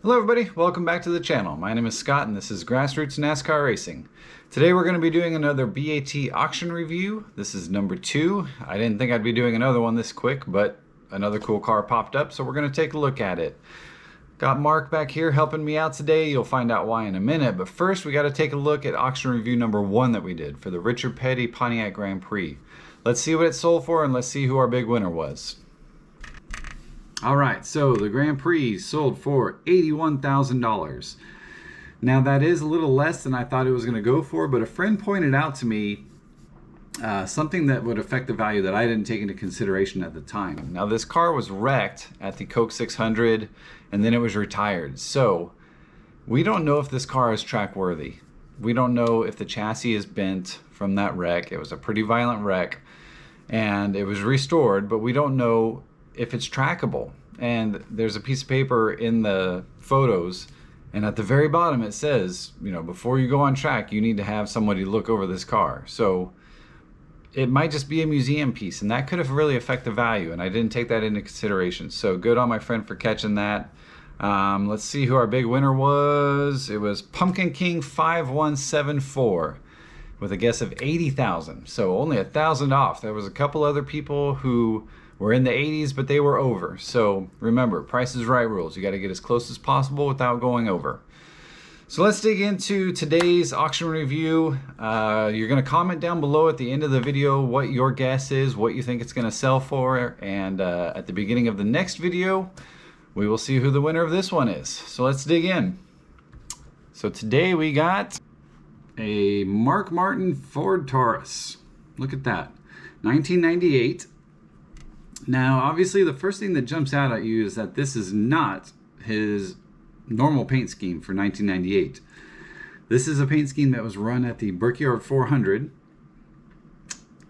Hello everybody, welcome back to the channel. My name is Scott and this is Grassroots NASCAR Racing. Today we're going to be doing another BAT auction review. This is number 2. I didn't think I'd be doing another one this quick, but another cool car popped up, so we're going to take a look at it. Got Mark back here helping me out today. You'll find out why in a minute, but first we got to take a look at auction review number 1 that we did for the Richard Petty Pontiac Grand Prix. Let's see what it sold for and let's see who our big winner was. Alright, so the Grand Prix sold for $81,000. Now that is a little less than I thought it was going to go for, but a friend pointed out to me something that would affect the value that I didn't take into consideration at the time. Now this car was wrecked at the Coke 600 and then it was retired. So we don't know if this car is track worthy. We don't know if the chassis is bent from that wreck. It was a pretty violent wreck and it was restored, but we don't know if it's trackable. And there's a piece of paper in the photos and at the very bottom it says, you know, before you go on track you need to have somebody look over this car. So it might just be a museum piece and that could have really affected the value, and I didn't take that into consideration. So good on my friend for catching that. Let's see who our big winner was. It was Pumpkin King 5174 with a guess of 80,000. So only 1,000 off. There was a couple other people who were in the 80s, but they were over. So remember, Price is Right rules. You got to get as close as possible without going over. So let's dig into today's auction review. You're going to comment down below at the end of the video what your guess is, what you think it's going to sell for, and at the beginning of the next video, we will see who the winner of this one is. So let's dig in. So today we got a Mark Martin Ford Taurus. Look at that, 1998. Now, obviously, the first thing that jumps out at you is that this is not his normal paint scheme for 1998. This is a paint scheme that was run at the Brickyard 400.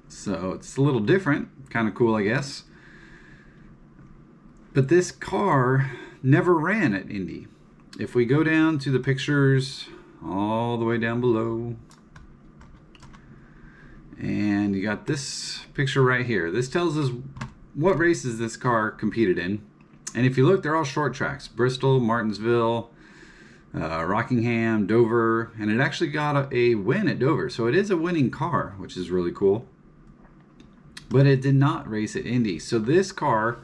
So it's a little different, kind of cool, I guess. But this car never ran at Indy. If we go down to the pictures all the way down below, and you got this picture right here. This tells us what races this car competed in. And if you look, they're all short tracks: Bristol, Martinsville, Rockingham, Dover, and it actually got a win at Dover. So it is a winning car, which is really cool. But it did not race at Indy. So this car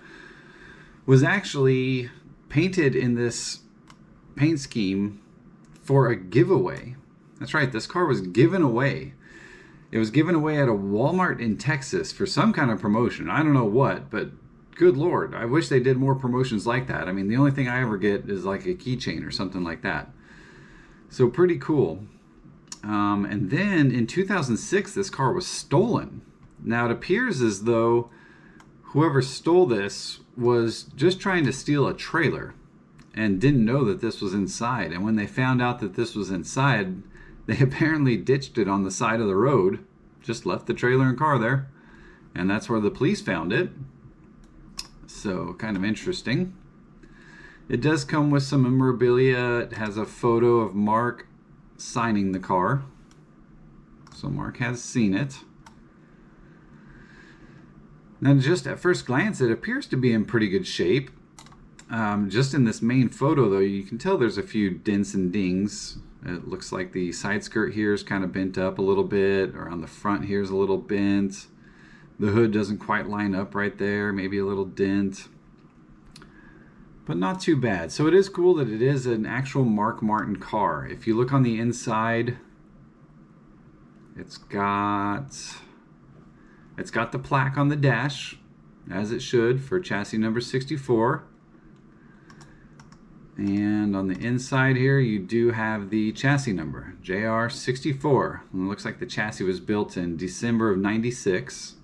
was actually painted in this paint scheme for a giveaway. That's right, this car was given away. It was given away at a Walmart in Texas for some kind of promotion. I don't know what, but good Lord, I wish they did more promotions like that. I mean, the only thing I ever get is like a keychain or something like that. So pretty cool. And then in 2006, this car was stolen. Now it appears as though whoever stole this was just trying to steal a trailer and didn't know that this was inside. And when they found out that this was inside, they apparently ditched it on the side of the road, just left the trailer and car there. And that's where the police found it. So kind of interesting. It does come with some memorabilia. It has a photo of Mark signing the car. So Mark has seen it. Now just at first glance it appears to be in pretty good shape. Just in this main photo though, you can tell there's a few dents and dings. It looks like the side skirt here is kind of bent up a little bit. Around the front here is a little bent. The hood doesn't quite line up right there, maybe a little dent, but not too bad. So it is cool that it is an actual Mark Martin car. If you look on the inside, it's got the plaque on the dash, as it should, for chassis number 64. And on the inside here, you do have the chassis number, JR64. And it looks like the chassis was built in December of '96.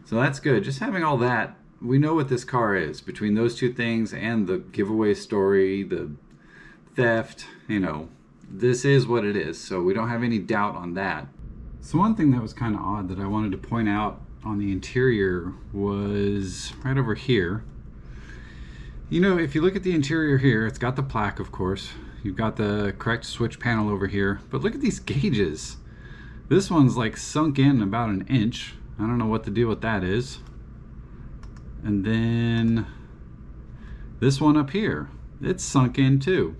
So that's good. Just having all that, we know what this car is. Between those two things and the giveaway story, the theft, you know, this is what it is. So we don't have any doubt on that. So one thing that was kind of odd that I wanted to point out on the interior was right over here. You know, if you look at the interior here, it's got the plaque, of course. You've got the correct switch panel over here. But look at these gauges. This one's like sunk in about an inch. I don't know what the deal with that is. And then this one up here, It's sunk in too.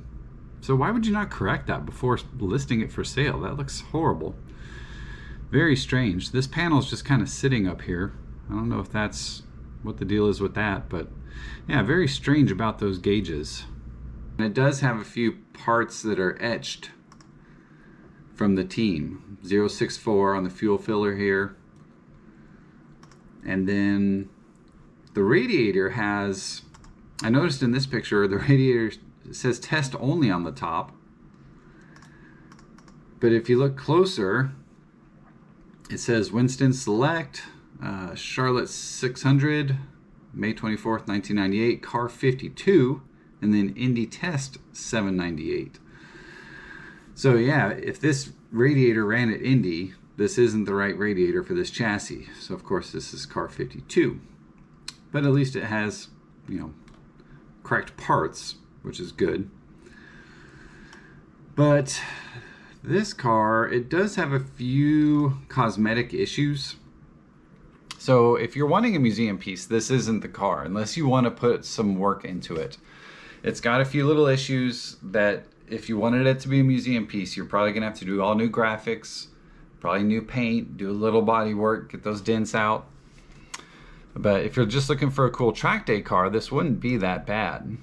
So why would you not correct that before listing it for sale? That looks horrible. Very strange. This panel is just kind of sitting up here. I don't know if that's what the deal is with that, but yeah, very strange about those gauges. And it does have a few parts that are etched from the team. 064 on the fuel filler here. And then the radiator has, I noticed in this picture, the radiator says test only on the top. But if you look closer, it says Winston Select, Charlotte 600, May 24th, 1998, car 52, and then Indy Test 798. So yeah, if this radiator ran at Indy, this isn't the right radiator for this chassis. So of course this is car 52. But at least it has, you know, correct parts, which is good. But this car, it does have a few cosmetic issues. So if you're wanting a museum piece, this isn't the car, unless you want to put some work into it. It's got a few little issues that if you wanted it to be a museum piece, you're probably going to have to do all new graphics, probably new paint, do a little body work, get those dents out. But if you're just looking for a cool track day car, this wouldn't be that bad.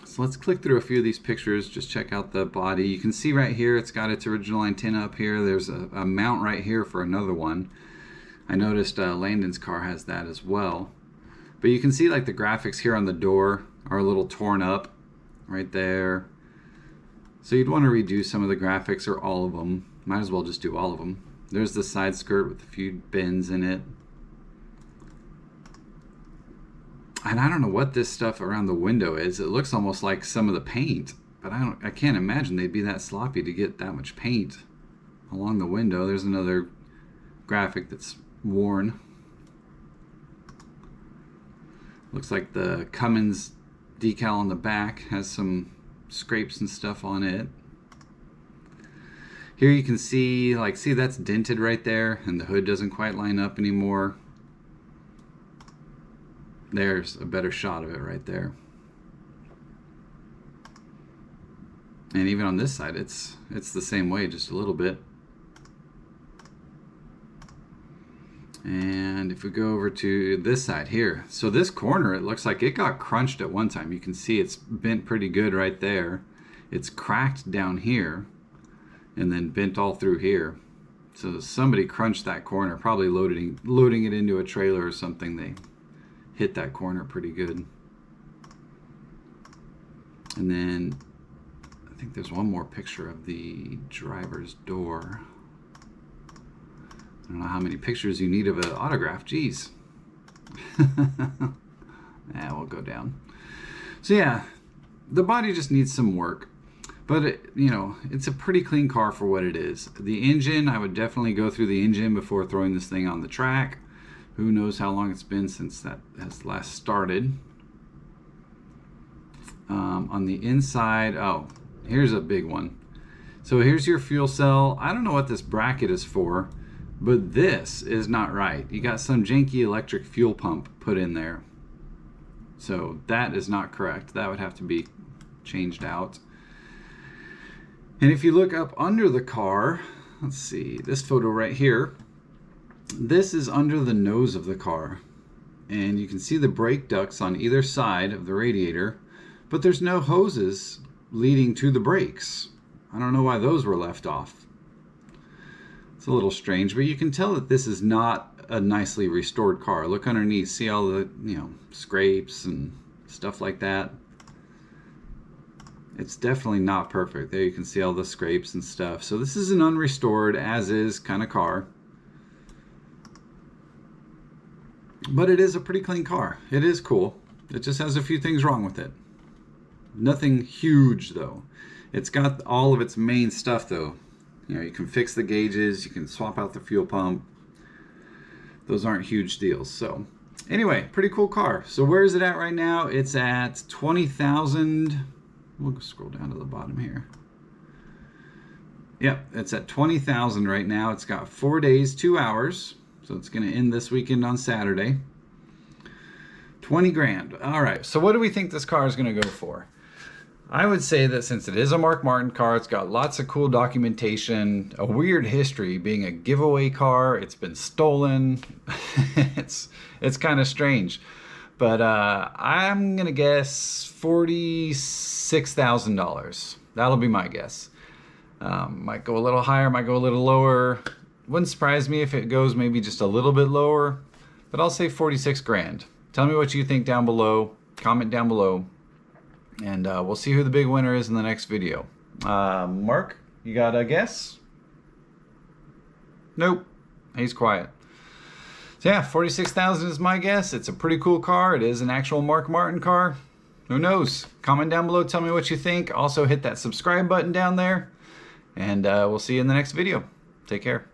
So let's click through a few of these pictures, just check out the body. You can see right here, it's got its original antenna up here. There's a mount right here for another one. I noticed Landon's car has that as well. But you can see like the graphics here on the door are a little torn up right there. So you'd want to redo some of the graphics or all of them. Might as well just do all of them. There's the side skirt with a few bends in it. And I don't know what this stuff around the window is. It looks almost like some of the paint, but I can't imagine they'd be that sloppy to get that much paint along the window. There's another graphic that's worn. Looks like the Cummins decal on the back has some scrapes and stuff on it. Here you can see, see that's dented right there, and the hood doesn't quite line up anymore. There's a better shot of it right there. And even on this side, it's the same way, just a little bit. And if we go over to this side here, so this corner, it looks like it got crunched at one time. You can see it's bent pretty good right there. It's cracked down here and then bent all through here. So somebody crunched that corner, probably loading it into a trailer or something. They hit that corner pretty good. And then I think there's one more picture of the driver's door. I don't know how many pictures you need of an autograph. Jeez. We'll go down. So yeah, the body just needs some work. But it's a pretty clean car for what it is. The engine, I would definitely go through the engine before throwing this thing on the track. Who knows how long it's been since that has last started. On the inside, oh, here's a big one. So here's your fuel cell. I don't know what this bracket is for, but this is not right. You got some janky electric fuel pump put in there. So that is not correct. That would have to be changed out. And if you look up under the car, let's see, this photo right here, this is under the nose of the car. And you can see the brake ducts on either side of the radiator, but there's no hoses leading to the brakes. I don't know why those were left off. It's a little strange, but you can tell that this is not a nicely restored car. Look underneath, see all the, scrapes and stuff like that. It's definitely not perfect. There you can see all the scrapes and stuff. So this is an unrestored, as is kind of car. But it is a pretty clean car. It is cool. It just has a few things wrong with it. Nothing huge though. It's got all of its main stuff though. You can fix the gauges, you can swap out the fuel pump. Those aren't huge deals. So anyway, pretty cool car. So where is it at right now? It's at 20,000. We'll scroll down to the bottom here. Yep, it's at 20,000 right now. It's got 4 days, 2 hours. So it's going to end this weekend on Saturday. 20 grand. All right, so what do we think this car is going to go for? I would say that since it is a Mark Martin car, it's got lots of cool documentation, a weird history, being a giveaway car. It's been stolen. it's kind of strange. But I'm going to guess $46,000. That'll be my guess. Might go a little higher, might go a little lower. Wouldn't surprise me if it goes maybe just a little bit lower, but I'll say 46 grand. Tell me what you think down below. Comment down below. And we'll see who the big winner is in the next video. Mark, you got a guess? Nope. He's quiet. So yeah, 46,000 is my guess. It's a pretty cool car. It is an actual Mark Martin car. Who knows? Comment down below. Tell me what you think. Also hit that subscribe button down there. And we'll see you in the next video. Take care.